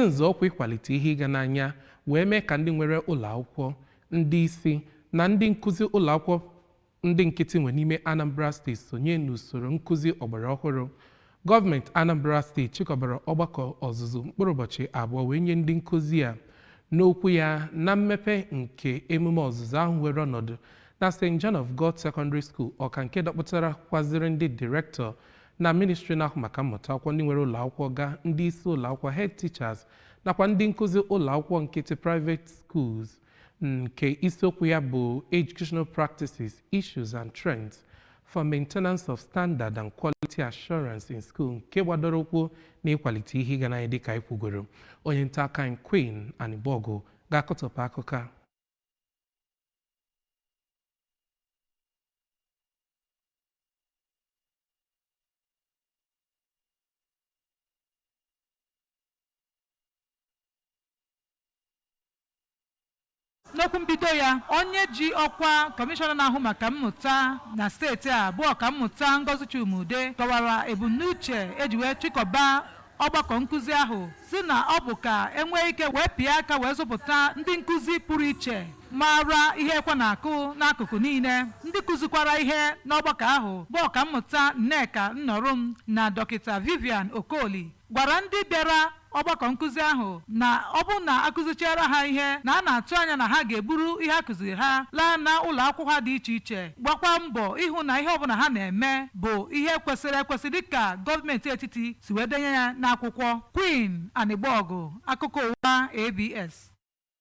nzọụkwụ ịkwalite ihe ịga n'anya wee mee ka ndị nwere ụlọ akwụkwọ, ndị isi na ndị nkuzi ụlọ akwụkwọ ndị nkịtị nwe n'ime Anambra steeti sonye n'usoro nkuzi ọgbara ọhụrụ. Gọọmenti Anambra steeti chịkọbara ọgbakọ ọzụzụ mkpụrụ ụbọchị abụọ wee nye ndị nkuzi a. N'okwu ya na mmepe nke emume ọzụzụ ahụ were ọnọdụ na St. John of God Secondary School, ọka nke dọpụtara kwaziri ndị direktọ na ministri na-ahụ maka mmụta akwụkwọ ndị nwere ụlọ akwụkwọ ga ndị isi ụlọ akwụkwọ head teachers nakwa ndị nkuzi ụlọ akwụkwọ nkịtị private schools nke isiokwu ya bụ Educational Practices, Issues and Trends for Maintenance of Standard and Quality Assurance in School, nke gbadoro ụkwụ na ịkwalite ihe ịga n'anya dịka anyị kwugoro. Onye nta aka anyị Queen Anibọgụ ga-akọtọpụ akụkọ a. N'okwu mbido ya, onye ji ọkwa kọmishọna na-ahụ maka mmụta na steeti a bụ ọkammụta Ngozi Chumude kọwara ebumnuche eji wee chịkọba ọgbakọ nkụzi ahụ si na ọ bụ ka enwee ike wee pịa aka wee zụpụta ndị nkụzi pụrụ iche mara ihe ekwe na-akụ n'akụkụ niile. Ndị kụzikwara ihe n'ọgbakọ ahụ bụ ọkammụta Nneka Nnorum na Dọkịta Vivian Okoli gwara ndị bịara ọgbakọ nkụzi ahụ na ọ bụ na akụzichara ha ihe na a na-atụ anya na ha ga-eburu ihe akụziri ha laa na ụlọ akwụkwọ ha dị iche iche, gbakwa mbọ ịhụ na ihe ọbụla ha na-eme bụ ihe kwesịrị ekwesị dịka gọọmenti etiti si wee denye ya n'akwụkwọ. Queen Anibọgụ, akụkọ ụwa ABS.